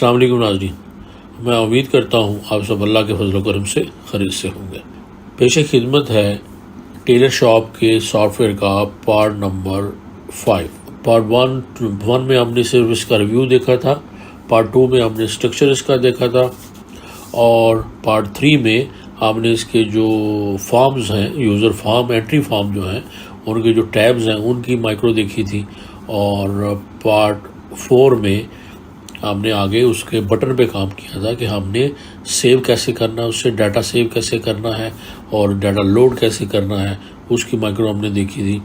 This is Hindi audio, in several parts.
अस्सलाम वालेकुम नाज़रीन, मैं उम्मीद करता हूँ आप सब अल्लाह के फजल करम से खरीद से होंगे। पेश खिदमत है टेलर शॉप के सॉफ्टवेयर का पार्ट नंबर 5। पार्ट वन में हमने सिर्फ इसका रिव्यू देखा था, पार्ट 2 में हमने स्ट्रक्चर इसका देखा था, और पार्ट 3 में हमने इसके जो फॉर्म्स हैं, यूज़र फॉर्म, एंट्री फॉर्म जो हैं, उनके जो टैब्स हैं उनकी माइक्रो देखी थी। और पार्ट 4 में हमने आगे उसके बटन पे काम किया था कि हमने सेव कैसे करना है, उससे डाटा सेव कैसे करना है और डाटा लोड कैसे करना है, उसकी माइक्रो हमने देखी थी।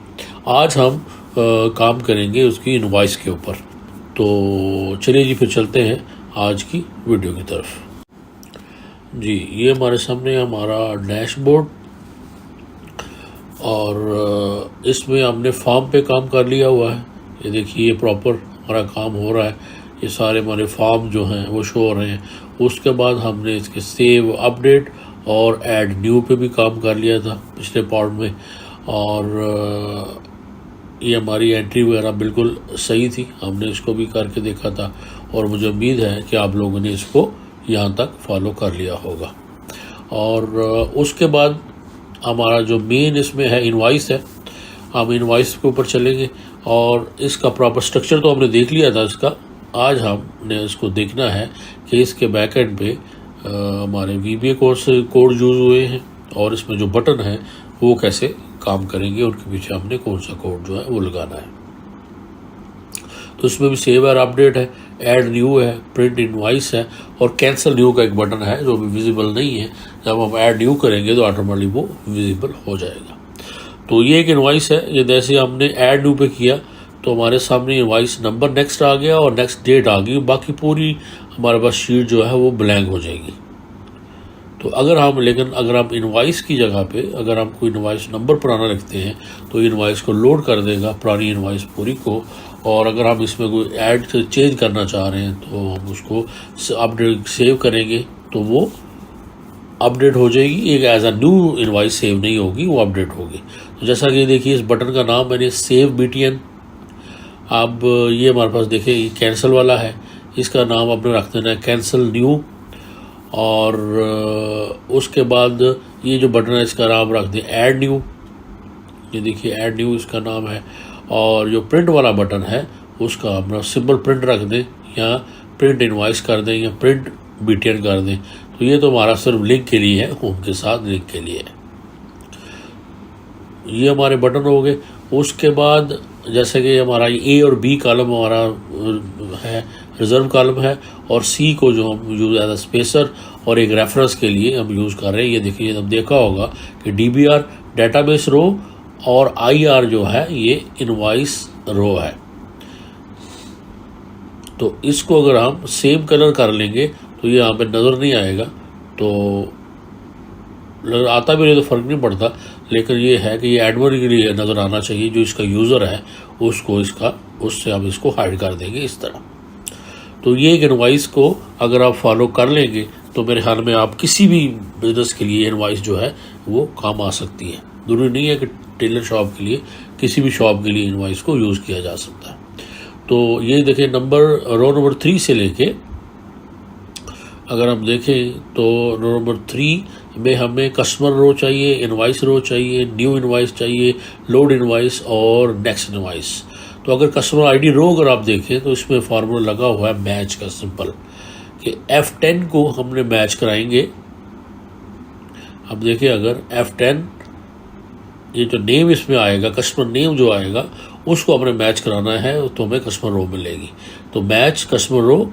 आज हम काम करेंगे उसकी इनवॉइस के ऊपर। तो चलिए जी, फिर चलते हैं आज की वीडियो की तरफ। जी, ये हमारे सामने हमारा डैशबोर्ड, और इसमें हमने फॉर्म पे काम कर लिया हुआ है। ये देखिए, ये प्रॉपर हमारा काम हो रहा है, ये सारे हमारे फॉर्म जो हैं वो शो हो रहे हैं। उसके बाद हमने इसके सेव, अपडेट और ऐड न्यू पे भी काम कर लिया था पिछले पार्ट में, और ये हमारी एंट्री वगैरह बिल्कुल सही थी, हमने इसको भी करके देखा था, और मुझे उम्मीद है कि आप लोगों ने इसको यहाँ तक फॉलो कर लिया होगा। और उसके बाद हमारा जो मेन इसमें है इनवॉइस है, हम इनवॉइस के ऊपर चलेंगे। और इसका प्रॉपर स्ट्रक्चर तो हमने देख लिया था इसका, आज हमने इसको देखना है कि इसके बैकएंड पे हमारे VBA कोड यूज़ हुए हैं, और इसमें जो बटन है वो कैसे काम करेंगे, उनके पीछे हमने कौन सा कोड जो है वो लगाना है। तो इसमें भी सेव और अपडेट है, ऐड न्यू है, प्रिंट इनवॉइस है, और कैंसिल न्यू का एक बटन है जो भी विजिबल नहीं है। जब हम ऐड न्यू करेंगे तो ऑटोमेटिकली वो विजिबल हो जाएगा। तो ये एक इनवॉइस है, ये जैसे हमने ऐड न्यू पे किया तो हमारे सामने इनवॉइस नंबर नेक्स्ट आ गया और नेक्स्ट डेट आ गई, बाकी पूरी हमारे पास शीट जो है वो ब्लैंक हो जाएगी। तो अगर हम इनवॉइस की जगह पे अगर हम कोई इनवॉइस नंबर पुराना रखते हैं तो इनवॉइस को लोड कर देगा, पुरानी इनवॉइस पूरी को। और अगर हम इसमें कोई ऐड चेंज करना चाह रहे हैं तो हम उसको अपडेट सेव करेंगे तो वो अपडेट हो जाएगी, एक as a new invoice save नहीं होगी, वो अपडेट होगी। तो जैसा कि देखिए, इस बटन का नाम मैंने सेव BTN, अब ये हमारे पास देखिए ये कैंसिल वाला है, इसका नाम आपने रख देना है कैंसिल न्यू। और उसके बाद ये जो बटन है इसका नाम रख दें ऐड न्यू, ये देखिए ऐड न्यू इसका नाम है। और जो प्रिंट वाला बटन है उसका अपना सिंबल प्रिंट रख दें, या प्रिंट इनवॉइस कर दें, या प्रिंट BTN कर दें। तो ये तो हमारा सिर्फ लिंक के लिए है, होम के साथ लिंक के लिए है। ये हमारे बटन हो गए। उसके बाद जैसे कि हमारा A और B कॉलम हमारा है, रिजर्व कॉलम है, और C को जो हम यूज़ एज अ स्पेसर और एक रेफरेंस के लिए हम यूज़ कर रहे हैं। ये देखिए, अब देखा होगा कि DBR डेटाबेस रो और IR जो है ये इनवॉइस रो है। तो इसको अगर हम सेम कलर कर लेंगे तो ये यहाँ पे नज़र नहीं आएगा, तो आता भी नहीं तो फ़र्क नहीं पड़ता, लेकिन ये है कि ये एडमिन के लिए नज़र आना चाहिए, जो इसका यूज़र है उसको उससे हम इसको हाइड कर देंगे इस तरह। तो ये एक इनवॉइस को अगर आप फॉलो कर लेंगे तो मेरे ख्याल में आप किसी भी बिजनेस के लिए इनवॉइस जो है वो काम आ सकती है। ज़रूरी नहीं है कि टेलर शॉप के लिए, किसी भी शॉप के लिए इनवॉइस को यूज़ किया जा सकता है। तो ये देखें, रो नंबर 3 से लेके अगर हम देखें तो रो नंबर 3 में हमें कस्टमर रो चाहिए, इनवॉइस रो चाहिए, न्यू इनवॉइस चाहिए, लोड इनवॉइस और नेक्स्ट इनवॉइस। तो अगर कस्टमर ID रो अगर आप देखें तो इसमें फार्मूला लगा हुआ है मैच का, सिंपल कि F10 को हमने मैच कराएंगे। अब देखिए, अगर F10 ये जो नेम इसमें आएगा, कस्टमर नेम जो आएगा उसको हमने मैच कराना है तो हमें कस्टमर रो मिलेगी। तो match customer row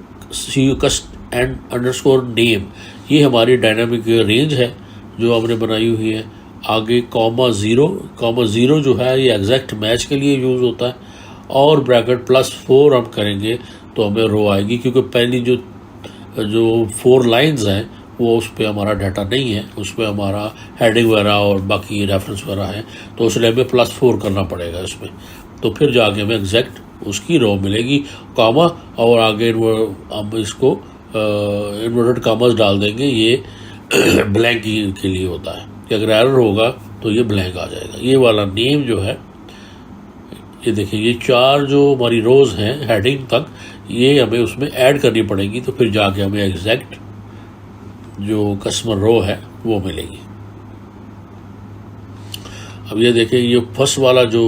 and underscore name, ये हमारी डायनामिक रेंज है जो हमने बनाई हुई है। आगे कॉमा ज़ीरो जो है ये एग्जैक्ट मैच के लिए यूज़ होता है, और ब्रैकेट +4 हम करेंगे तो हमें रो आएगी, क्योंकि पहली जो 4 लाइंस हैं वो उस पर हमारा डाटा नहीं है, उस पर हमारा हेडिंग वगैरह और बाकी रेफरेंस वगैरह है, तो उसलिए हमें +4 करना पड़ेगा इसमें। तो फिर जाके हमें एग्जैक्ट उसकी रो मिलेगी, कॉमा, और आगे हम इसको इन्वर्टेड कॉमर्स डाल देंगे, ये ब्लैंक के लिए होता है कि अगर एरर होगा तो ये ब्लैंक आ जाएगा। ये वाला नेम जो है, ये देखिए, ये 4 जो हमारी रोज़ हैं हेडिंग तक, ये हमें उसमें ऐड करनी पड़ेगी, तो फिर जाके हमें एग्जैक्ट जो कस्टमर रो है वो मिलेगी। अब ये देखें, ये फर्स्ट वाला जो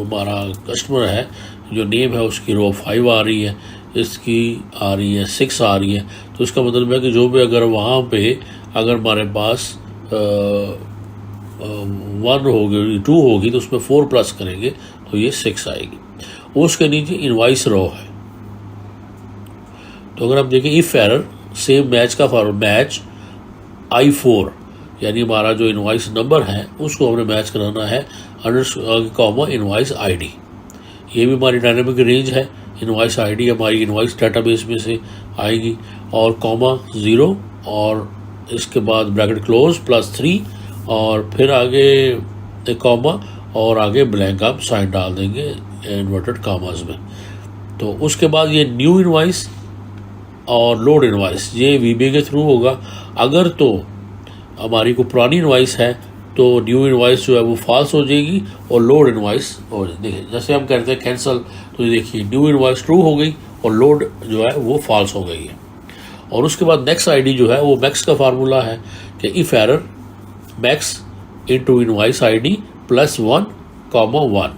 हमारा कस्टमर है, जो नेम है उसकी रो 5 आ रही है, इसकी आ रही है 6 आ रही है। तो इसका मतलब है कि जो भी अगर वहाँ पे अगर हमारे पास 1 होगी 2 होगी तो उसमें 4 प्लस करेंगे तो ये 6 आएगी। उसके नीचे इनवाइस रो है। तो अगर आप देखें इफ एरर सेम मैच का फॉर्म मैच I4, यानी हमारा जो इनवाइस नंबर है उसको हमने मैच कराना है अंडर कॉमा इनवाइस आईडी। ये भी हमारी डायनामिक रेंज है। इनवाइस आईडी हमारी इनवाइस डेटाबेस में से आएगी, और कॉमा 0 और इसके बाद ब्रैकेट क्लोज +3 और फिर आगे एक कॉमा और आगे ब्लैंक आप साइन डाल देंगे इन्वर्टेड कॉमास में। तो उसके बाद ये न्यू इनवाइस और लोड इनवाइस ये वीबीए के थ्रू होगा। अगर तो हमारी को पुरानी इनवाइस है तो न्यू इनवाइस जो है वो फॉल्स हो जाएगी और लोड इनवाइस हो जाएगी। देखिए जैसे हम कहते हैं कैंसिल, तो ये देखिए न्यू इनवाइस ट्रू हो गई और लोड जो है वो फॉल्स हो गई है। और उसके बाद नेक्स्ट आईडी जो है वो मैक्स का फार्मूला है कि if error max into invoice ID +1, 1,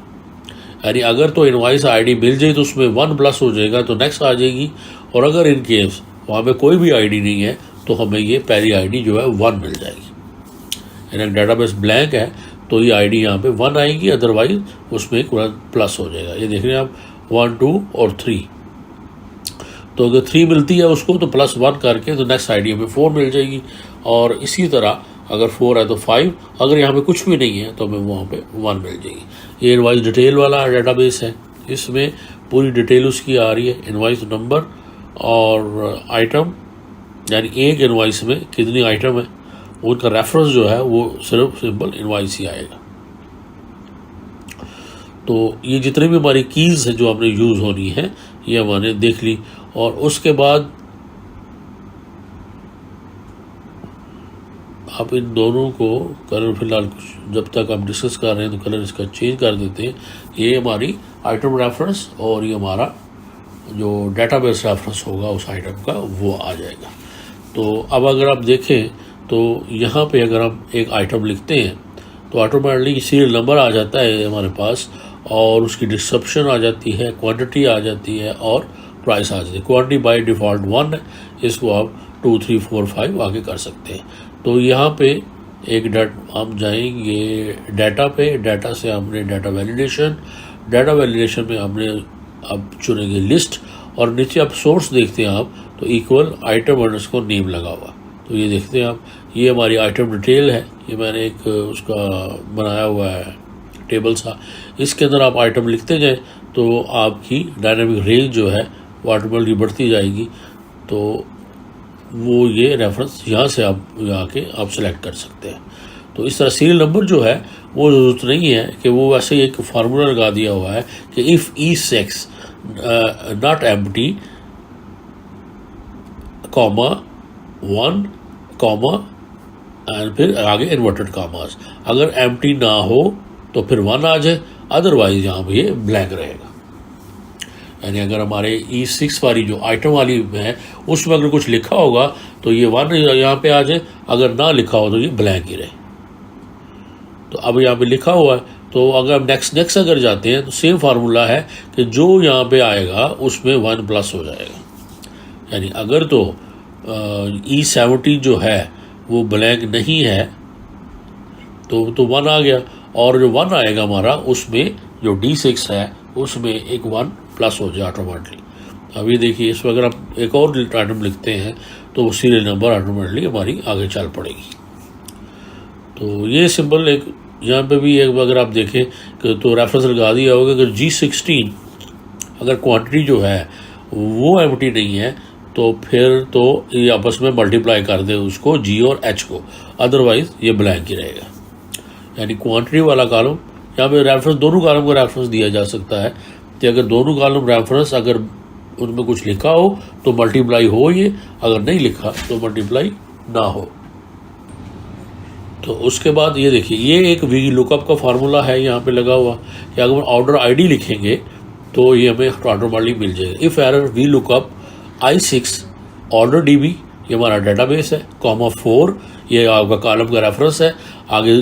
यानी अगर तो इनवाइस आईडी मिल जाए तो उसमें 1 प्लस हो जाएगा तो नेक्स्ट आ जाएगी, और अगर इन केस वहाँ पे कोई भी आईडी नहीं है तो हमें ये पहली आईडी जो है 1 मिल जाएगी। यानी डेटाबेस ब्लैंक है तो ये आईडी यहाँ पे 1 आएगी, अदरवाइज उसमें एक प्लस हो जाएगा। ये देख रहे हैं आप 1, 2 और 3। तो अगर 3 मिलती है उसको तो +1 करके तो नेक्स्ट आईडी हमें 4 मिल जाएगी, और इसी तरह अगर 4 है तो 5, अगर यहाँ पे कुछ भी नहीं है तो हमें वहाँ पे 1 मिल जाएगी। ये इनवाइस डिटेल वाला डेटाबेस है, इसमें पूरी डिटेल उसकी आ रही है, इनवाइस नंबर और आइटम, यानी एक इनवाइस में कितनी आइटम है उनका रेफरेंस जो है वो सिर्फ सिंपल इनवाइस ही आएगा। तो ये जितने भी हमारी कीज़ हैं जो हमने यूज़ होनी है ये हमने देख ली। और उसके बाद आप इन दोनों को कलर फिलहाल कुछ जब तक हम डिस्कस कर रहे हैं तो कलर इसका चेंज कर देते हैं। ये हमारी आइटम रेफरेंस और ये हमारा जो डेटाबेस रेफरेंस होगा उस आइटम का वो आ जाएगा। तो अब अगर आप देखें तो यहाँ पे अगर हम एक आइटम लिखते हैं तो ऑटोमेटिकली सीरियल नंबर आ जाता है हमारे पास, और उसकी डिस्क्रिप्शन आ जाती है, क्वांटिटी आ जाती है और प्राइस आ जाती है। क्वांटिटी बाय डिफ़ॉल्ट 1 है, इसको आप 2, 3, 4, 5 आगे कर सकते हैं। तो यहाँ पे एक हम जाएंगे डाटा पे, डाटा से हमने डाटा वैलिडेशन में हमने अब चुनेंगे लिस्ट, और नीचे आप सोर्स देखते हैं आप तो इक्वल आइटम अंडरस्कोर नेम लगा हुआ। तो ये देखते हैं आप, ये हमारी आइटम डिटेल है, ये मैंने एक उसका बनाया हुआ है टेबल सा, इसके अंदर आप आइटम लिखते जाएं तो आपकी डायनामिक रेंज जो है वो ऑटोमेटिकली बढ़ती जाएगी। तो वो ये रेफरेंस यहाँ से आप आके आप सेलेक्ट कर सकते हैं। तो इस तरह सीरियल नंबर जो है वो ज़रूरत नहीं है कि वो वैसे ही एक फार्मूला लगा दिया हुआ है कि if E6 not empty, 1, and फिर आगे इन्वर्टेड कॉमास, अगर एम्प्टी ना हो तो फिर 1 आ जाए, अदरवाइज यहाँ पे ये ब्लैंक रहेगा। यानी अगर हमारे E6 वाली जो आइटम वाली है उसमें अगर कुछ लिखा होगा तो ये 1 यहाँ पे आ जाए, अगर ना लिखा हो तो ये ब्लैंक ही रहे। तो अब यहाँ पे लिखा हुआ है, तो अगर हम नेक्स्ट अगर जाते हैं तो सेम फार्मूला है कि जो यहाँ पे आएगा उसमें 1 प्लस हो जाएगा। यानी अगर तो E70 जो है वो ब्लैंक नहीं है तो 1 आ गया, और जो 1 आएगा हमारा उसमें जो D6 है उसमें एक 1 प्लस हो जाए ऑटोमेटिकली। अभी देखिए इसमें अगर आप एक और आइटम लिखते हैं तो वो सीरियल नंबर ऑटोमेटिकली हमारी आगे चल पड़ेगी। तो ये सिंपल एक यहाँ पे भी एक अगर आप देखें कि तो रेफरेंस लगा दिया होगा कि G16 अगर क्वांटिटी जो है वो एम्प्टी नहीं है तो फिर तो ये आपस में मल्टीप्लाई कर दे उसको G और H को, अदरवाइज ये ब्लैंक ही रहेगा। यानी क्वांटिटी वाला कॉलम यहाँ पे रेफरेंस, दोनों कॉलम को रेफरेंस दिया जा सकता है कि अगर दोनों कॉलम रेफरेंस अगर उनमें कुछ लिखा हो तो मल्टीप्लाई हो, ये अगर नहीं लिखा तो मल्टीप्लाई ना हो। तो उसके बाद ये देखिए ये एक वी लुकअप का फार्मूला है यहाँ पे लगा हुआ कि अगर ऑर्डर आईडी लिखेंगे तो ये हमें ऑटोमेटिकली मिल जाएगा। If error we look up I6 order DB, ये हमारा डेटाबेस है, (4) ये आपका कॉलम का रेफरेंस है, आगे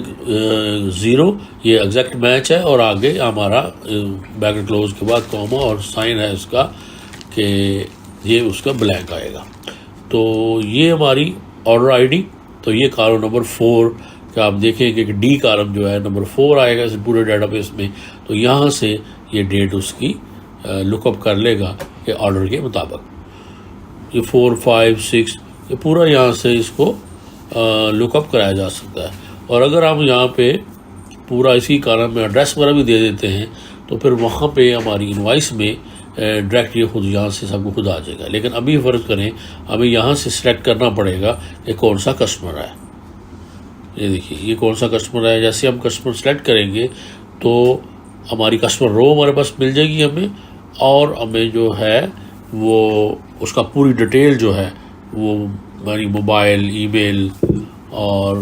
0 ये एग्जैक्ट मैच है, और आगे हमारा ब्रैकेट क्लोज के बाद कॉमा और साइन है इसका कि ये उसका ब्लैंक आएगा। तो ये हमारी ऑर्डर आईडी। तो ये कॉलम नंबर 4 का आप देखेंगे कि D कॉलम जो है नंबर 4 आएगा इस पूरे डेटाबेस में। तो यहाँ से ये डेट उसकी लुकअप कर लेगा ये ऑर्डर के मुताबिक। ये 4, 5, 6 ये पूरा यहाँ से इसको लुकअप कराया जा सकता है। और अगर हम यहाँ पे पूरा इसी कॉलम में एड्रेस वगैरह भी दे देते हैं तो फिर वहाँ पे हमारी इनवाइस में डायरेक्ट ये खुद यहाँ से सबको खुद आ जाएगा। लेकिन अभी फ़र्ज़ करें हमें यहाँ से सिलेक्ट करना पड़ेगा कि कौन सा कस्टमर है। ये देखिए ये कौन सा कस्टमर है। जैसे हम कस्टमर सेलेक्ट करेंगे तो हमारी कस्टमर रो हमारे पास मिल जाएगी हमें, और हमें जो है वो उसका पूरी डिटेल जो है वो हमारी मोबाइल, ईमेल और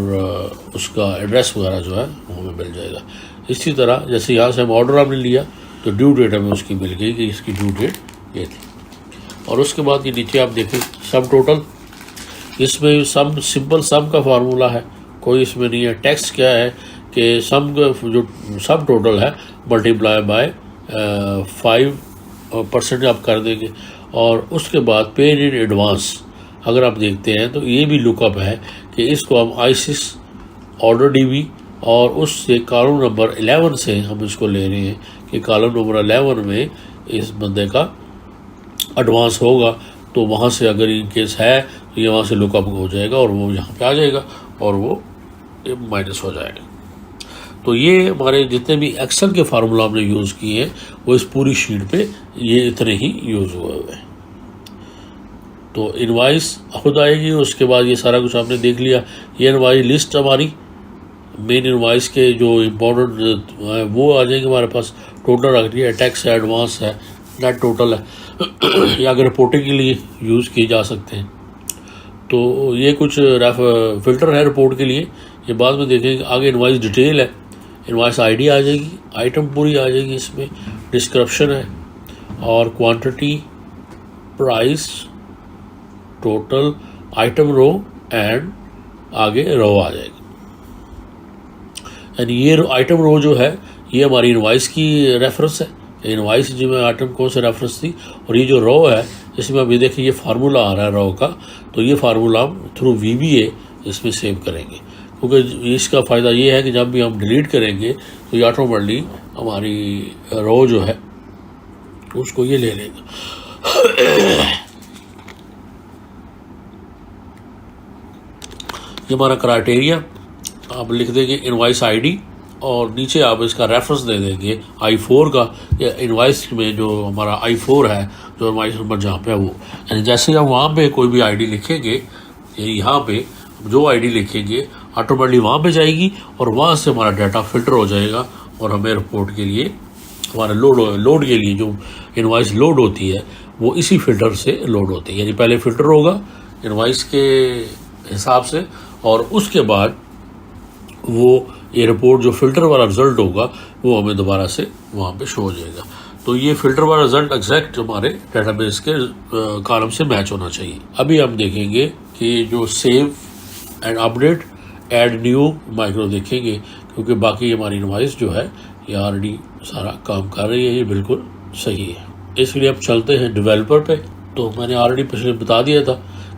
उसका एड्रेस वगैरह जो है वो हमें मिल जाएगा। इसी तरह जैसे यहाँ से हम ऑर्डर हमने लिया तो ड्यू डेट हमें उसकी मिल गई कि इसकी ड्यू डेट ये थी। और उसके बाद ये नीचे आप देखें सम टोटल, इसमें सम सिंपल सम का फार्मूला है, कोई इसमें नहीं है। टैक्स क्या है कि सम जो सम टोटल है मल्टीप्लाई बाय 5% आप कर देंगे। और उसके बाद पेड इन एडवांस अगर आप देखते हैं तो ये भी लुकअप है कि इसको हम I6 ऑर्डर DB और उससे कॉलम नंबर 11 से हम इसको ले रहे हैं कि कॉलम नंबर 11 में इस बंदे का एडवांस होगा। तो वहाँ से अगर इन केस है तो ये वहाँ से लुकअप हो जाएगा और वो यहाँ पे आ जाएगा और वो माइनस हो जाएगा। तो ये हमारे जितने भी एक्सेल के फार्मूला हमने यूज़ किए हैं वो इस पूरी शीट पे ये इतने ही यूज़ हुए हुए हैं। तो इनवाइस खुद आएगी, उसके बाद ये सारा कुछ आपने देख लिया। ये इनवाइस लिस्ट हमारी मेन इनवाइस के जो इम्पोर्टेंट है वो आ जाएंगे हमारे पास। टोटल रख दिया, टैक्स है, एडवांस है, नेट टोटल है या अगर रिपोर्टिंग के लिए यूज़ किए जा सकते हैं। तो ये कुछ फ़िल्टर है रिपोर्ट के लिए, ये बाद में देखेंगे। आगे इनवाइस डिटेल है, इनवाइस आईडी आ जाएगी, आइटम पूरी आ जाएगी, इसमें डिस्क्रिप्शन है और quantity, price, total, item row and आगे रो आ जाएगी। यानी ये आइटम रो जो है ये हमारी इनवाइस की रेफरेंस है, इनवाइस जिसमें आइटम कौन से रेफरेंस थी। और ये जो रो है इसमें अभी देखिए ये फार्मूला आ रहा है रो का, तो ये फार्मूला हम थ्रू VBA इसमें सेव करेंगे, क्योंकि इसका फ़ायदा ये है कि जब भी हम डिलीट करेंगे तो ये ऑटोमेटिकली हमारी रो जो है उसको ये ले लेगा। ये हमारा क्राइटेरिया आप लिख देंगे इनवाइस आईडी और नीचे आप इसका रेफरेंस दे देंगे I4 का, या इनवाइस में जो हमारा I4 है जो इनवाइस नंबर जहाँ पे है वो। यानी जैसे हम वहाँ पे कोई भी आईडी लिखेंगे, यहाँ पे जो आईडी लिखेंगे ऑटोमेटिकली वहाँ पे जाएगी और वहाँ से हमारा डाटा फिल्टर हो जाएगा और हमें रिपोर्ट के लिए हमारा लोड के लिए जो इनवाइस लोड होती है वो इसी फिल्टर से लोड होती है। यानी पहले फ़िल्टर होगा इनवाइस के हिसाब से और उसके बाद वो ये रिपोर्ट जो फ़िल्टर वाला रिज़ल्ट होगा वो हमें दोबारा से वहाँ पे शो हो जाएगा। तो ये फ़िल्टर वाला रिज़ल्ट एग्जैक्ट हमारे डेटाबेस के कॉलम से मैच होना चाहिए। अभी हम देखेंगे कि जो save and update add new micro देखेंगे, क्योंकि बाकी हमारी इनवाइस जो है ये ऑलरेडी सारा काम कर रही है, ये बिल्कुल सही है। इसलिए अब चलते हैं डेवलपर पे। तो मैंने ऑलरेडी पिछले बता दिया था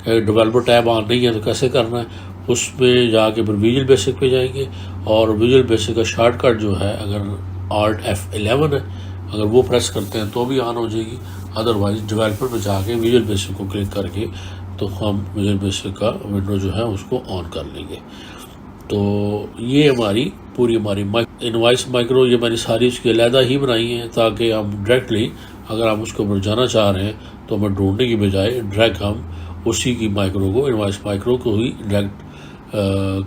कि डेवलपर टैब ऑन नहीं है तो कैसे करना है। उसमें जाके फिर विजुअल बेसिक पे जाएंगे और विजुअल बेसिक का शॉर्टकट जो है अगर Alt F11 है, अगर वो प्रेस करते हैं तो भी ऑन हो जाएगी। अदरवाइज डेवलपर पे जाके विजुअल बेसिक को क्लिक करके तो हम विजुअल बेसिक का विंडो जो है उसको ऑन कर लेंगे। तो ये हमारी पूरी हमारी इनवाइस माइक्रो ये मैंने सारी उसकी अलहदा ही बनाई है ताकि हम डायरेक्टली अगर हम उसके ऊपर जाना चाह रहे हैं तो हमें ढूंढने की बजाय डायरेक्ट हम उसी की माइक्रो को इनवाइस माइक्रो को ही डायरेक्ट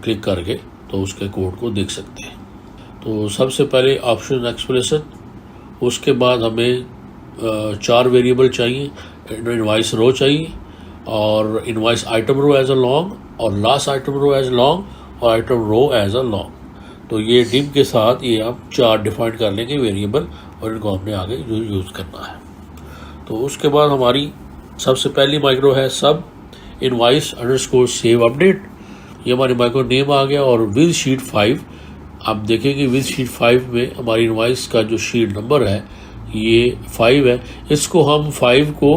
क्लिक करके तो उसके कोड को देख सकते हैं। तो सबसे पहले ऑप्शन एक्सप्रेशन, उसके बाद हमें 4 वेरिएबल चाहिए, इनवाइस रो चाहिए और invoice item row as a long और last item row as long और item row as a long. तो ये डिम के साथ ये हम 4 डिफाइन कर लेंगे वेरिएबल और इनको हमने आगे यूज़ करना है। तो उसके बाद हमारी सबसे पहली माइक्रो है सब इनवाइस अंडरस्कोर सेव अपडेट। ये हमारी माइक्रो नेम आ गया और विद शीट 5 आप देखेंगे विद शीट 5 में हमारी इनवाइस का जो शीट नंबर है ये 5 है। इसको हम 5 को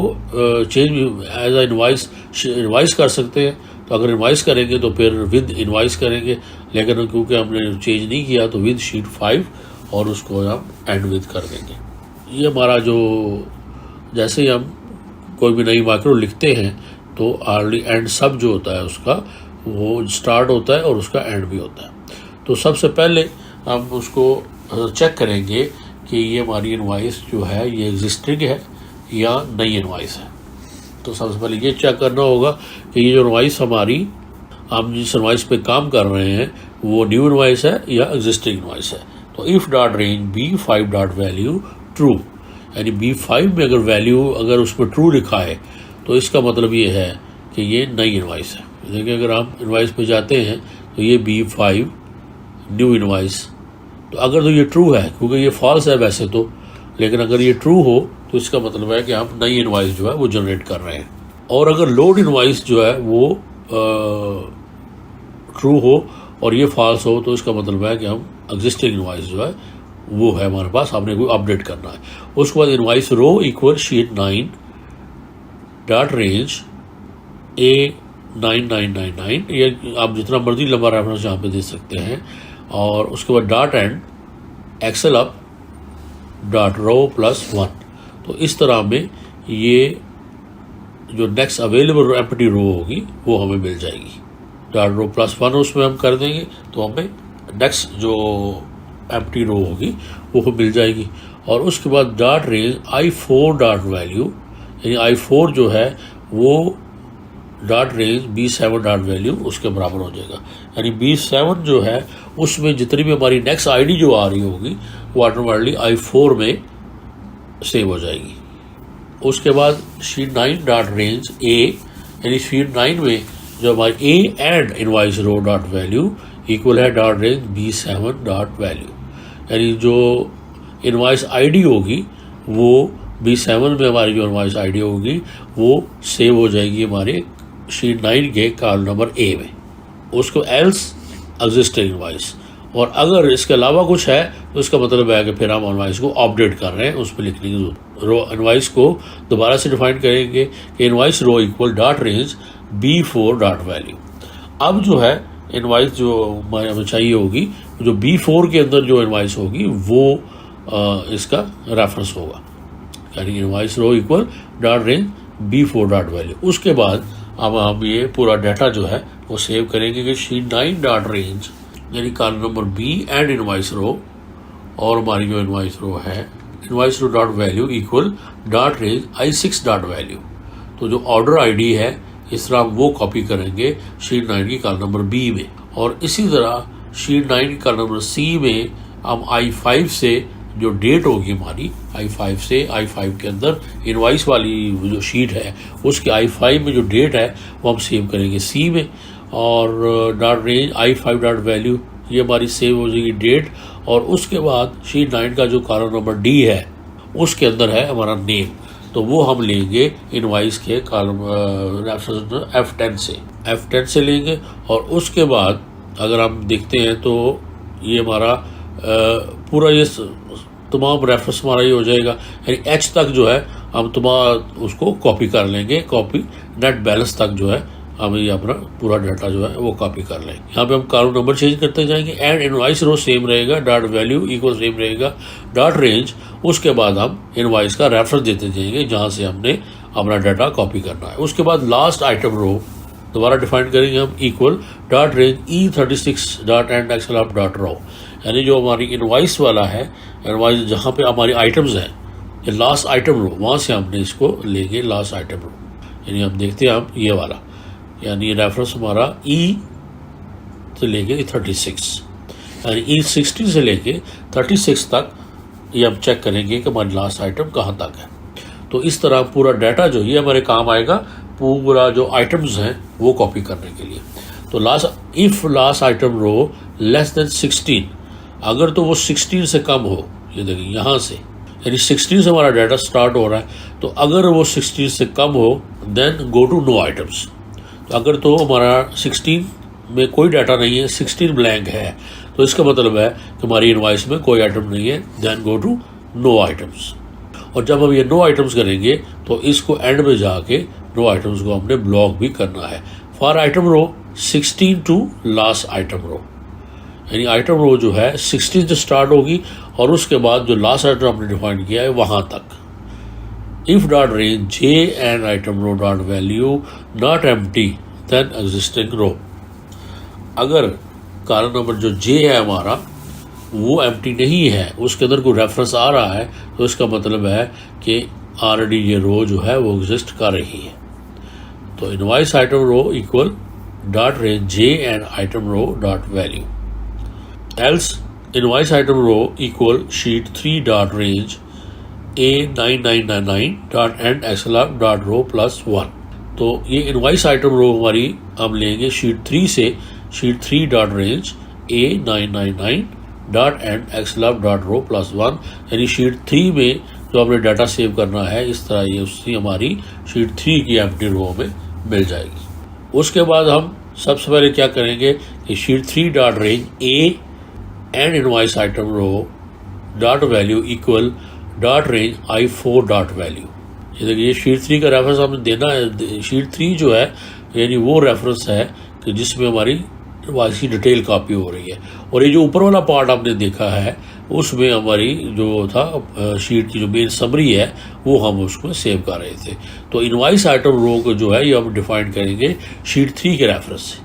चेंज एज अ इनवाइस कर सकते हैं। तो अगर इनवाइस करेंगे तो फिर विद इनवाइस करेंगे, लेकिन क्योंकि हमने चेंज नहीं किया तो विद शीट 5 और उसको हम एंड विद कर देंगे। ये हमारा जो जैसे ही हम कोई भी नई माइक्रो लिखते हैं तो अर्ली एंड सब जो होता है उसका वो स्टार्ट होता है और उसका एंड भी होता है। तो सबसे पहले हम उसको चेक करेंगे कि ये हमारी इनवाइस जो है ये एग्जिस्टिंग है या नई इनवाइस है। तो सबसे पहले ये चेक करना होगा कि ये जो इनवाइस हमारी हम जिस इनवाइस पे काम कर रहे हैं वो न्यू इनवाइस है या एग्जिस्टिंग इनवाइस है। तो if dot range B5 dot value true, यानी B5 में अगर वैल्यू अगर उसमें ट्रू लिखा है तो इसका मतलब ये है कि ये नई इनवाइस है। देखिए अगर हम इनवाइस पे जाते हैं तो ये B5 न्यू इनवाइस, तो अगर तो ये ट्रू है क्योंकि ये फॉल्स है वैसे तो, लेकिन अगर ये ट्रू हो तो इसका मतलब है कि हम नई इनवाइस जो है वो जनरेट कर रहे हैं। और अगर लोड इनवाइस जो है वो ट्रू हो और ये फॉल्स हो तो इसका मतलब है कि हम एग्जिस्टिंग इनवाइस जो है वो है हमारे पास, हमने कोई अपडेट करना है। उसके बाद invoice row equal sheet 9 dot range A9999, ये आप जितना मर्जी लंबा रेफरेंस यहाँ पे दे सकते हैं। और उसके बाद dot end xl up dot row +1। तो इस तरह में ये जो नेक्स्ट अवेलेबल एम्प्टी रो होगी वो हमें मिल जाएगी। डॉट रो +1 उसमें हम कर देंगे तो हमें नेक्स्ट जो एम्प्टी रो होगी वो मिल जाएगी। और उसके बाद dot range I4 dot value, यानी I4 जो है वो dot range B7 dot value उसके बराबर हो जाएगा। यानी B7 जो है उसमें जितनी भी हमारी नेक्स्ट आईडी जो आ रही होगी वो ऑटोमेटिकली I4 में सेव हो जाएगी। उसके बाद शीट 9 डॉट रेंज A, यानी शीट 9 में जो हमारी A and invoice row dot value equal है dot range B7 dot value, यानी जो इनवाइस आईडी होगी वो B7 में हमारी जो इनवाइस आईडी होगी वो सेव हो जाएगी हमारे शीट 9 के कॉलम नंबर A में। उसको एल्स एग्जिस्टिंग इनवाइस, और अगर इसके अलावा कुछ है तो इसका मतलब है कि फिर हम इनवाइस को अपडेट कर रहे हैं, उस पर लिखने की रो इनवाइस को दोबारा से डिफाइन करेंगे कि invoice row equal dot range B4 dot value. अब जो है इनवाइस जो हमें चाहिए होगी जो B4 के अंदर जो इनवाइस होगी वो इसका रेफरेंस होगा, यानी invoice row equal dot range B4 dot value. उसके बाद अब हम ये पूरा डाटा जो है वो सेव करेंगे कि शीट 9 डॉट रेंज यानी column number B and invoice row, और हमारी जो इनवाइस रो है invoice row dot value equal dot range I6 dot value. तो जो ऑर्डर आईडी है इस तरह हम वो कॉपी करेंगे शीट 9 की कॉलम नंबर B में, और इसी तरह शीट 9 की कॉलम नंबर C में हम I5 से जो डेट होगी हमारी I5 से I5 के अंदर इनवाइस वाली जो शीट है उसके I5 में जो डेट है वो हम सेव करेंगे C में, और dot range I5 dot value ये हमारी सेव हो जाएगी डेट। और उसके बाद शीट 9 का जो कॉलम नंबर D है उसके अंदर है हमारा नेम, तो वो हम लेंगे इनवाइस के कॉलम F10 से लेंगे। और उसके बाद अगर हम देखते हैं तो ये हमारा पूरा ये तमाम रेफरेंस हमारा ये हो जाएगा, यानी H तक जो है हम तमाम उसको कॉपी कर लेंगे, कॉपी नेट बैलेंस तक जो है हम ये अपना पूरा डाटा जो है वो कॉपी कर लेंगे। यहाँ पे हम कॉलम नंबर चेंज करते जाएंगे एंड इनवाइस रो सेम रहेगा, डॉट वैल्यू इक्वल सेम रहेगा, डॉट रेंज। उसके बाद हम इनवाइस का रेफरेंस देते जाएंगे जहाँ से हमने अपना डाटा कॉपी करना है। उसके बाद लास्ट आइटम रो दोबारा डिफाइन करेंगे हम equal dot range E36 dot end xl up dot row, यानी जो हमारी इनवाइस वाला है इनवाइस जहाँ पे हमारी आइटम्स हैं ये लास्ट आइटम रो वहाँ से हमने इसको लेंगे लास्ट आइटम रो, यानी हम देखते हैं हम ये वाला, यानी रेफरेंस हमारा E से लेके 36, यानी E60 से लेके 36 तक ये हम चेक करेंगे कि हमारी लास्ट आइटम कहाँ तक है। तो इस तरह पूरा डाटा जो ये हमारे काम आएगा पूरा जो आइटम्स हैं वो कॉपी करने के लिए। तो last if last item row less than 16 अगर तो वो 16 से कम हो, ये देखिए यहाँ से, यानी 16 से हमारा डाटा स्टार्ट हो रहा है, तो अगर वो 16 से कम हो then go to no items. तो अगर तो हमारा 16 में कोई डाटा नहीं है, 16 ब्लैंक है, तो इसका मतलब है कि हमारी इनवॉइस में कोई आइटम नहीं है, then go to no items. और जब हम ये नो आइटम्स करेंगे तो इसको एंड में जाके नो आइटम्स को हमने ब्लॉक भी करना है। For item row 16 to last item row, यानी आइटम रो जो है 16 से स्टार्ट होगी और उसके बाद जो लास्ट आइटम हमने डिफाइन किया है वहां तक। If dot range J and item row dot value not empty then existing row. अगर कॉलम नंबर जो जे है हमारा वो एम्प्टी नहीं है, उसके अंदर कोई रेफरेंस आ रहा है, तो इसका मतलब है कि ऑलरेडी ये रो जो है वो एग्जिस्ट कर रही है। तो invoice item row equal dot range J and item row dot value, else invoice item row equal sheet 3 dot range A9999 dot end xlr dot row plus 1। तो ये इनवॉइस आइटम रो हमारी हम लेंगे शीट 3 से, sheet 3 dot range A999 dot end xlr dot row plus 1, यानी शीट 3 में जो हमने डाटा सेव करना है, इस तरह ये उसकी हमारी शीट 3 की एम्प्टी रो में मिल जाएगी। उसके बाद हम सबसे पहले क्या करेंगे कि sheet 3 dot range A end invoice item row dot value equal dot range I4 dot value. ये देखिए शीट 3 का रेफरेंस हमें देना है। शीट 3 जो है यानी वो रेफरेंस है कि जिसमें हमारी इनवॉइस की डिटेल कॉपी हो रही है। और ये जो ऊपर वाला पार्ट आपने देखा है उसमें हमारी जो था शीट की जो मेन समरी है वो हम उसको सेव कर रहे थे। तो इनवॉइस आइटम रो को जो है ये हम डिफाइन करेंगे शीट 3 के रेफरेंस से,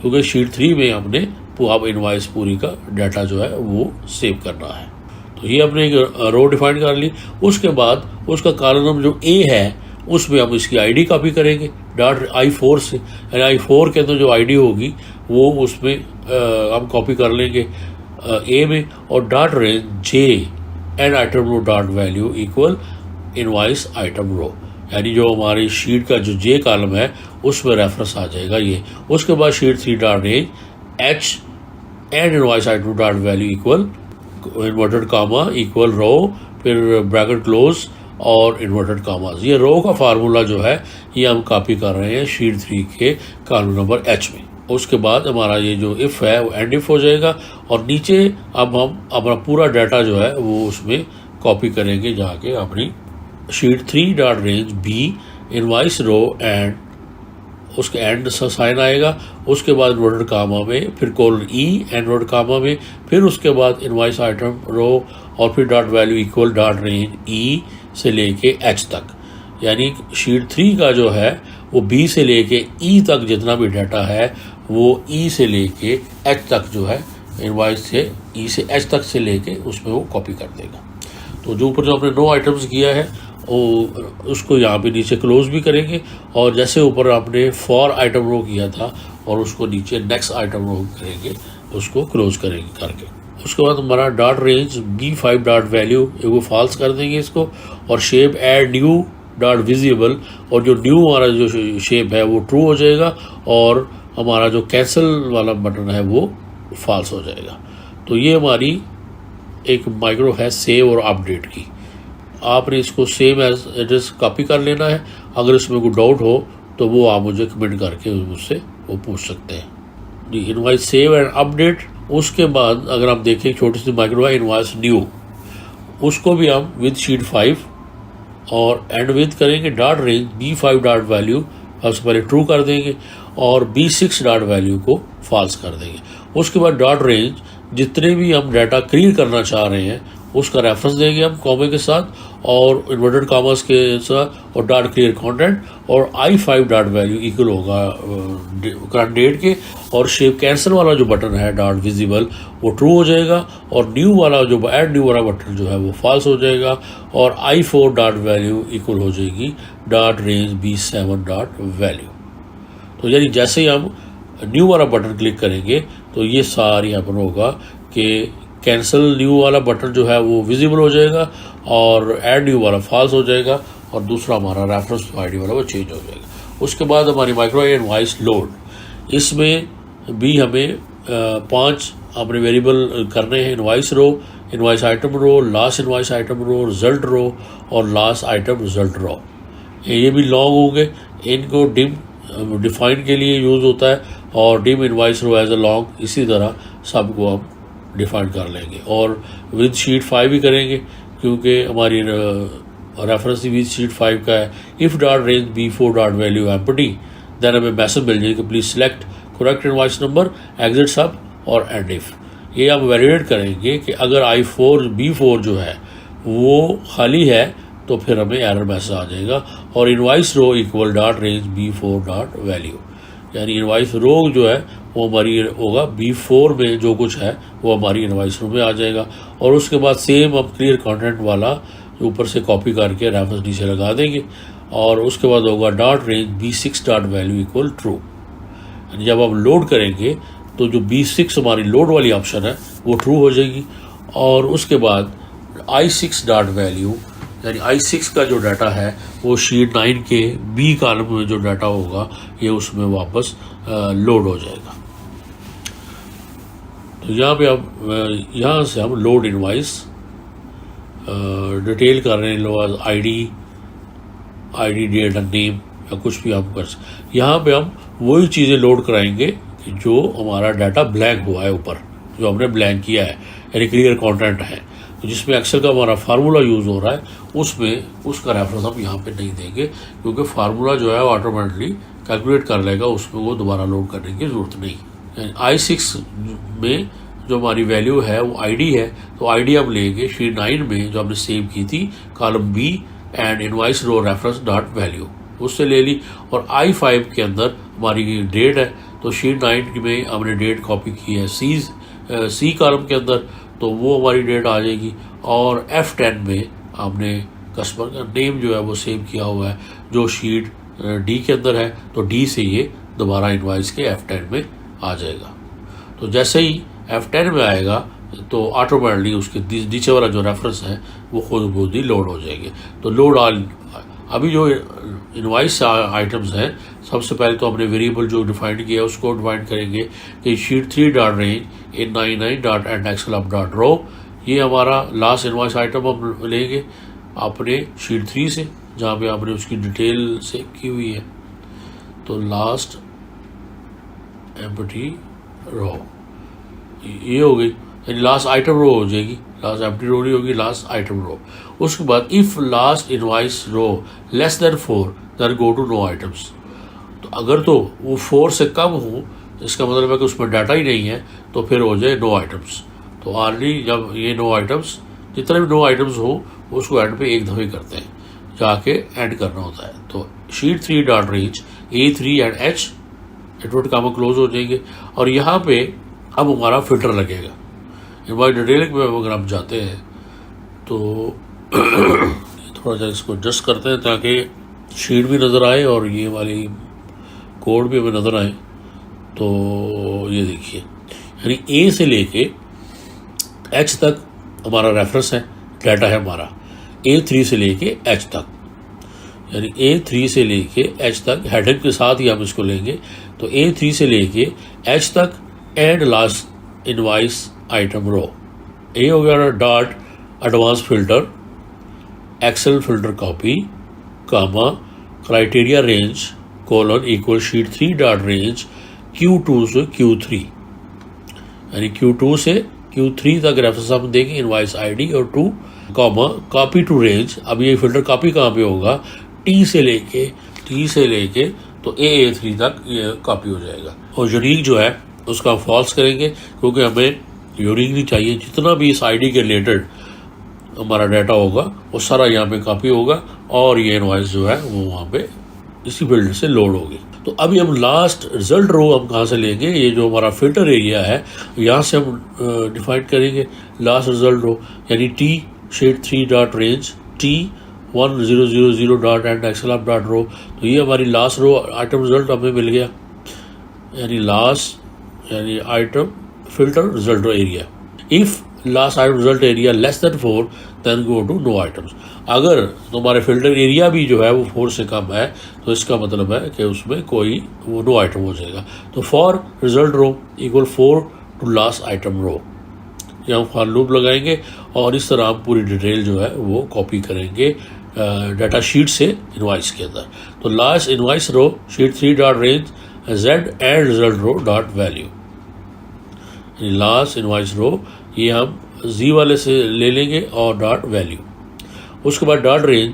क्योंकि शीट 3 में हमने अब इनवॉइस पूरी का डाटा जो है वो सेव करना है। तो ये हमने एक रो डिफाइन कर ली। उसके बाद उसका कॉलम जो ए है उसमें हम इसकी आईडी कॉपी करेंगे डॉट I4 से, यानी I4 के अंदर जो आईडी होगी वो उसमें हम कॉपी कर लेंगे ए में, और dot range J and item row dot value equal invoice item row, यानी जो हमारी शीट का जो जे कॉलम है उसमें रेफरेंस आ जाएगा ये। उसके बाद sheet 3 dot range H and invoice item dot value equal inverted comma equal row, फिर ब्रैकेट क्लोज और इन्वर्टेड कामाज। ये रो का फार्मूला जो है ये हम कॉपी कर रहे हैं शीट 3 के कॉलम नंबर एच में। उसके बाद हमारा ये जो इफ़ है वो एंड इफ हो जाएगा, और नीचे अब हम अपना पूरा डाटा जो है वो उसमें कॉपी करेंगे जाके अपनी sheet 3 dot range B invoice row end उसके एंड साइन आएगा। उसके बाद इन्वर्टेड कामा में, फिर कोलन ई इन्वर्टेड कामा में, फिर उसके बाद इनवॉइस आइटम रो और फिर dot value equal dot range E से लेके एच तक, यानी शीट 3 का जो है वो बी से लेके ई तक जितना भी डाटा है वो ई से लेके एच तक जो है इनवॉइस से ई से एच तक से लेके उसमें वो कॉपी कर देगा। तो जो ऊपर जो हमने नो आइटम्स किया है वो उसको यहाँ पे नीचे क्लोज भी करेंगे, और जैसे ऊपर आपने फॉर आइटम रो किया था और उसको नीचे नेक्स्ट आइटम रो करेंगे उसको क्लोज करेंगे करके। उसके बाद हमारा dot range B5 dot value वो फॉल्स कर देंगे इसको, और shape add new dot visible, और जो न्यू हमारा जो शेप है वो ट्रू हो जाएगा, और हमारा जो कैंसिल वाला बटन है वो फॉल्स हो जाएगा। तो ये हमारी एक माइक्रो है सेव और अपडेट की। आपने इसको same as it is copy कर लेना है। अगर इसमें कोई डाउट हो तो वो आप मुझे कमेंट करके मुझसे वो पूछ सकते हैं जी। Invoice save and update. उसके बाद अगर आप देखें छोटी सी माइक्रो है इनवॉइस न्यू, उसको भी हम विद शीट 5 और एंड विद करेंगे dot range B5 dot value सबसे पहले ट्रू कर देंगे और B6 डॉट वैल्यू को फॉल्स कर देंगे। उसके बाद डॉट रेंज जितने भी हम डाटा क्लियर करना चाह रहे हैं उसका रेफरेंस देंगे हम कॉमे के साथ और इन्वर्टेड कॉमर्स के साथ, और डॉट क्लियर कंटेंट, और I5 डॉट वैल्यू इक्वल होगा करंट डेट के, और शेप कैंसिल वाला जो बटन है डॉट विजिबल वो ट्रू हो जाएगा, और न्यू वाला जो ऐड न्यू वाला बटन जो है वो फॉल्स हो जाएगा, और I4 डॉट वैल्यू इक्वल हो जाएगी dot range B7 dot value. तो यानी जैसे ही हम न्यू वाला बटन क्लिक करेंगे तो ये सारी यहाँ पर होगा कि कैंसिल न्यू वाला बटन जो है वो विजिबल हो जाएगा और ऐड न्यू वाला फॉल्स हो जाएगा, और दूसरा हमारा रेफरेंस आईडी वाला वो चेंज हो जाएगा। उसके बाद हमारी माइक्रो इनवॉइस लोड, इसमें भी हमें 5 आपने वेरिएबल करने हैं इनवाइस रो, इनवाइस आइटम रो, लास्ट इनवाइस आइटम रो, रिजल्ट रो और लास्ट आइटम रिजल्ट रो। ये भी लॉन्ग होंगे, इनको डिम डिफाइन के लिए यूज़ होता है और dim invoice row as a long, इसी तरह सबको हम डिफाइन कर लेंगे। और विद शीट 5 भी करेंगे क्योंकि हमारी रेफरेंस विद शीट 5 का है। If dot range B4 dot value empty, then हमें मैसेज मिल जाएगी please select correct invoice number, exit sub और एंड इफ। ये हम वैलिडेट करेंगे कि अगर B4 जो है वो खाली है तो फिर हमें एरर मैसेज आ जाएगा। और invoice row equal dot range B4 dot value, यानी इनवाइस रो जो है वो हमारी होगा B4 में जो कुछ है वो हमारी इनवाइस रो में आ जाएगा। और उसके बाद सेम हम क्लियर कंटेंट वाला ऊपर से कॉपी करके रेफरेंस नीचे लगा देंगे और उसके बाद होगा dot range B6 dot value equal true. जब हम लोड करेंगे तो जो B6 हमारी लोड वाली ऑप्शन है वो ट्रू हो जाएगी। और उसके बाद I6 डॉट वैल्यू, यानी I6 का जो डाटा है वो शीट 9 के B कॉलम में जो डाटा होगा ये उसमें वापस लोड हो जाएगा। तो यहाँ पे अब यहाँ से हम लोड इनवाइस डिटेल कर रहे हैं, लो आईडी डेट एंड नेम या कुछ भी हम कर सकते। यहाँ पे हम वही चीज़ें लोड कराएंगे कि जो हमारा डाटा ब्लैंक हुआ है ऊपर, जो हमने ब्लैंक किया है यानी क्लियर कंटेंट है, तो जिसमें एक्सेल का हमारा फार्मूला यूज़ हो रहा है उसमें उसका रेफरेंस हम यहाँ पे नहीं देंगे क्योंकि फार्मूला जो है वो ऑटोमेटिकली कैलकुलेट कर लेगा, उसमें वो दोबारा लोड करने की ज़रूरत नहीं। I6 में जो हमारी वैल्यू है वो आईडी है, तो आईडी हम लेंगे शीट 9 में जो हमने सेव की थी column B and invoice row reference dot value, उससे ले ली। और I5 के अंदर हमारी डेट है तो शीट 9 में हमने डेट कॉपी की है सी कॉलम के अंदर, तो वो हमारी डेट आ जाएगी। और F10 में हमने कस्टमर का नेम जो है वो सेव किया हुआ है जो शीट D के अंदर है, तो D से ये दोबारा इनवाइस के F10 में आ जाएगा। तो जैसे ही F10 में आएगा तो ऑटोमेटिकली उसके नीचे वाला जो रेफरेंस है वो खुद ही लोड हो जाएंगे। तो लोड ऑल, अभी जो इनवाइस आइटम्स हैं सबसे पहले तो हमने वेरिएबल जो डिफाइन किया है उसको डिफाइन करेंगे कि sheet 3 dot range N 99 dot end xl up dot row, ये हमारा लास्ट इनवाइस आइटम हम लेंगे अपने शीट 3 से जहाँ पे आपने उसकी डिटेल सेव की हुई है। तो लास्ट एम्प्टी रो ये हो गई, यानी लास्ट आइटम रो हो जाएगी, लास्ट एम्प्टी रो नहीं होगी, लास्ट आइटम रो। उसके बाद if last invoice row less than 4 then go to no items. तो अगर तो वो 4 से कम हो इसका मतलब है कि उसमें डाटा ही नहीं है तो फिर हो जाए नो आइटम्स। तो ऑलरेडी जब ये नो आइटम्स, जितने भी नो आइटम्स हो उसको एंड पे एक दफ़े करते हैं, जाके एंड करना होता है। तो sheet 3 dot range A3 end H advert काम क्लोज हो जाएंगे। और यहाँ पे अब हमारा फिल्टर लगेगा। इनवाइस डिटेल में अगर हम जाते हैं तो थोड़ा सा इसको एडजस्ट करते हैं ताकि शीट भी नज़र आए और ये वाली कोड भी हमें नज़र आए। तो ये देखिए, यानी A से लेके H तक हमारा रेफरेंस है, डाटा है हमारा A3 से लेके H तक, यानी A3 से लेके H तक हेडिंग के साथ ही हम इसको लेंगे। तो A3 से लेके H तक and last invoice item row, ये हो गया dot advance filter excel filter copy comma criteria range colon equal sheet 3 dot range Q2 से Q3, यानी Q2 से Q3 तक रेफरेंस हम देंगे इनवाइस आईडी और 2 कॉमा कॉपी टू रेंज। अब ये फिल्टर कॉपी कहाँ पे होगा, T से लेके तो A3 तक ये कॉपी हो जाएगा। और यूनिक जो है उसका फॉल्स करेंगे क्योंकि हमें यूनिक नहीं चाहिए, जितना भी इस आईडी के रिलेटेड हमारा डाटा होगा वो सारा यहाँ पे कॉपी होगा और ये इनवाइस जो है वो वहाँ पे इसी फील्ड से लोड होगी। तो अभी हम लास्ट रिजल्ट रो हम कहाँ से लेंगे, ये जो हमारा फिल्टर एरिया है यहाँ से हम डिफाइन करेंगे लास्ट रिजल्ट रो, यानी T sheet 3 dot range T1000 dot end xl up dot row. तो ये हमारी लास्ट रो आइटम रिजल्ट हमें मिल गया, यानी लास्ट यानी item filter result area. If last item result area less than 4 then go to no items. अगर तुम्हारे फिल्टर एरिया भी जो है वो 4 से कम है तो इसका मतलब है कि उसमें कोई वो नो आइटम हो जाएगा। तो for result row equal 4 to last item row. यहाँ हम फॉर लूप लगाएंगे और इस तरह हम पूरी डिटेल जो है वो कॉपी करेंगे डाटा शीट से इनवाइस के अंदर। तो last invoice row sheet 3 dot range Z and result row dot value. Last invoice row ये हम जी वाले से ले लेंगे और डॉट वैल्यू। उसके बाद dot range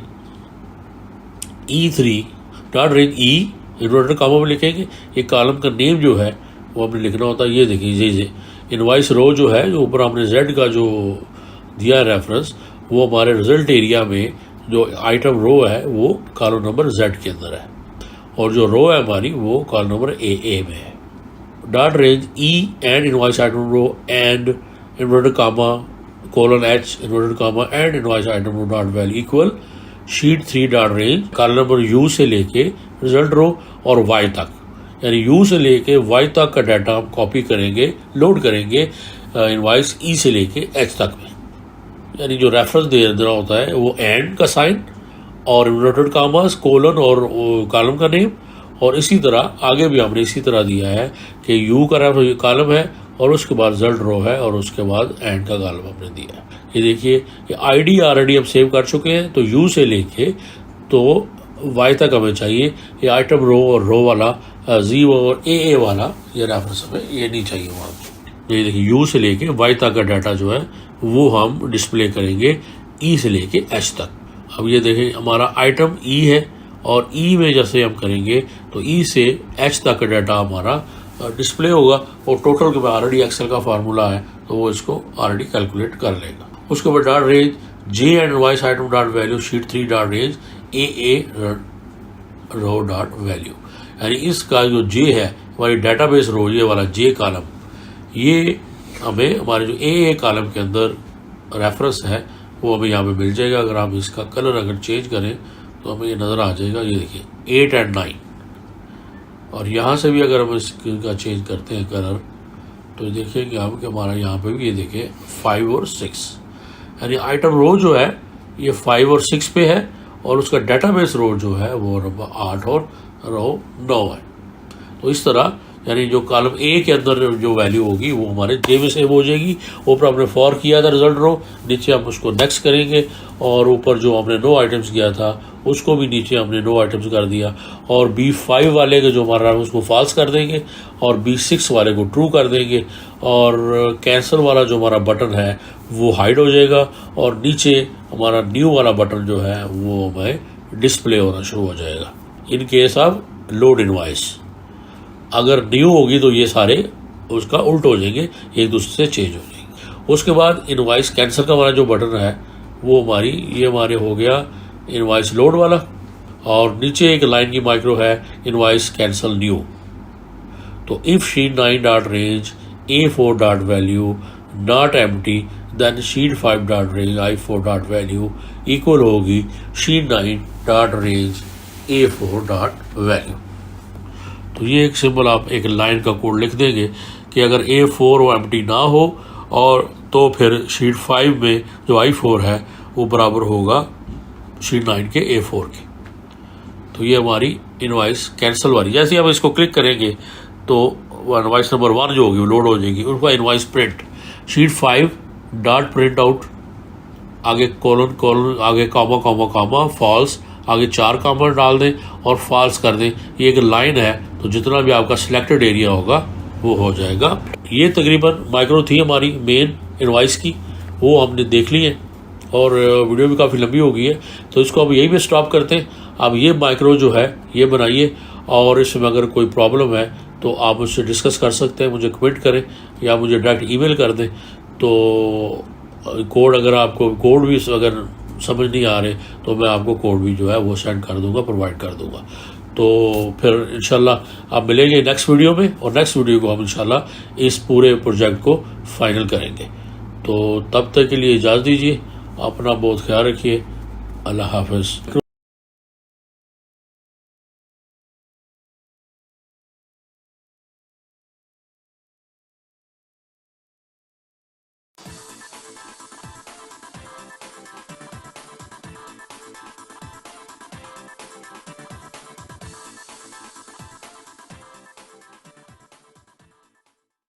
E3 dot range E inverted comma में लिखेंगे। ये कॉलम का नेम जो है वो हमने लिखना होता है। ये देखिए जे इनवाइस रो जो है, जो ऊपर हमने जेड का जो दिया है रेफरेंस, वो हमारे रिजल्ट एरिया में जो आइटम रो है वो कॉलम नंबर जेड के अंदर है, और जो रो है हमारी वो कॉलम नंबर ए में है। Dot range E end invoice item row end inverted comma colon H inverted comma end invoice item row dot value equal sheet 3 dot range column number U से लेके रिजल्ट रो और वाई तक, यानी यू से लेके वाई तक का डाटा हम कॉपी करेंगे, लोड करेंगे इनवाइस ई से लेके एच तक में। यानी जो रेफरेंस देना होता है वो एंड का साइन और इन्वर्टेड कॉमास कोलन और कॉलम का नेम, और इसी तरह आगे भी हमने इसी तरह दिया है कि यू का कॉलम है और उसके बाद रिजल्ट रो है और उसके बाद एंड का कॉलम हमने दिया है। ये देखिए ये आईडी ऑलरेडी हम सेव कर चुके हैं, तो यू से लेके तो वाई तक हमें चाहिए। ये आइटम रो और रो वाला जी और ए वाला ये रेफरेंस हमें ये नहीं चाहिए वहाँ। ये देखिए यू से लेके वाई तक का डाटा जो है वो हम डिस्प्ले करेंगे ई से लेके एच तक। अब ये देखें हमारा आइटम ई है और ई में जैसे हम करेंगे तो ई से एच तक का डाटा हमारा डिस्प्ले होगा, और टोटल के बाद ऑलरेडी एक्सेल का फार्मूला है तो वो इसको ऑलरेडी कैलकुलेट कर लेगा। उसके बाद dot range J end invoice item dot value sheet 3 dot range A row dot value, यानी इसका जो जे है हमारी डेटाबेस रो ये वाला जे कॉलम, ये हमें हमारे जो ए कॉलम के अंदर रेफरेंस है वो हमें यहाँ पे मिल जाएगा। अगर हम इसका कलर अगर चेंज करें तो हमें ये नज़र आ जाएगा। ये देखिए 8 एंड 9, और यहाँ से भी अगर हम इसका चेंज करते हैं कलर तो देखेंगे हम कि हमारा यहाँ पे भी ये देखिए 5 और 6, यानी आइटम रो जो है ये 5 और 6 पे है, और उसका डेटाबेस रो जो है वो 8 और रो 9 है। तो इस तरह यानी जो कॉलम ए के अंदर जो वैल्यू होगी वो हमारे जे में सेव हो जाएगी। ऊपर हमने फॉर किया था रिजल्ट रो, नीचे हम उसको नेक्स्ट करेंगे, और ऊपर जो हमने नो आइटम्स किया था उसको भी नीचे हमने नो आइटम्स कर दिया, और B5 वाले के जो हमारा उसको फॉल्स कर देंगे और B6 वाले को ट्रू कर देंगे, और कैंसिल वाला जो हमारा बटन है वो हाइड हो जाएगा, और नीचे हमारा न्यू वाला बटन जो है वो हमें डिस्प्ले होना शुरू हो जाएगा। In case of load invoice अगर न्यू होगी तो ये सारे उसका उल्ट हो जाएंगे, एक दूसरे से चेंज हो जाएंगे। उसके बाद इनवाइस कैंसिल का हमारा जो बटन है वो हमारे हो गया इनवाइस लोड वाला, और नीचे एक लाइन की माइक्रो है इनवाइस कैंसिल न्यू। तो if sheet 9 dot range A4 dot value not empty then sheet 5 dot range I4 dot value equal होगी sheet 9 dot range A4 dot value. तो ये एक सिंपल आप एक लाइन का कोड लिख देंगे कि अगर A4 वो एम्प्टी ना हो और तो फिर शीट 5 में जो I4 है वो बराबर होगा शीट 9 के A4 के। तो ये हमारी इनवाइस कैंसिल वाली, जैसे हम इसको क्लिक करेंगे तो इनवाइस नंबर 1 जो होगी वो लोड हो जाएगी। उसका invoice print sheet 5 dot print out, आगे कोलन आगे कॉमा फॉल्स, आगे 4 कॉमा डाल दें और फॉल्स कर दें। ये एक लाइन है तो जितना भी आपका सिलेक्टेड एरिया होगा वो हो जाएगा। ये तकरीबन माइक्रो थी हमारी मेन इनवाइस की, वो हमने देख ली है, और वीडियो भी काफ़ी लंबी हो गई है तो इसको अब यही पे स्टॉप करते हैं। अब ये माइक्रो जो है ये बनाइए, और इसमें अगर कोई प्रॉब्लम है तो आप मुझसे डिस्कस कर सकते हैं, मुझे कमेंट करें या मुझे डायरेक्ट ईमेल कर दें। तो कोड अगर आपको कोड भी अगर समझ नहीं आ रहे तो मैं आपको कोड भी जो है वो सेंड कर दूंगा, प्रोवाइड कर दूंगा। तो फिर इंशाल्लाह आप मिलेंगे नेक्स्ट वीडियो में, और नेक्स्ट वीडियो को हम इंशाल्लाह इस पूरे प्रोजेक्ट को फाइनल करेंगे। तो तब तक के लिए इजाज़त दीजिए, अपना बहुत ख्याल रखिए, अल्लाह हाफ़िज़।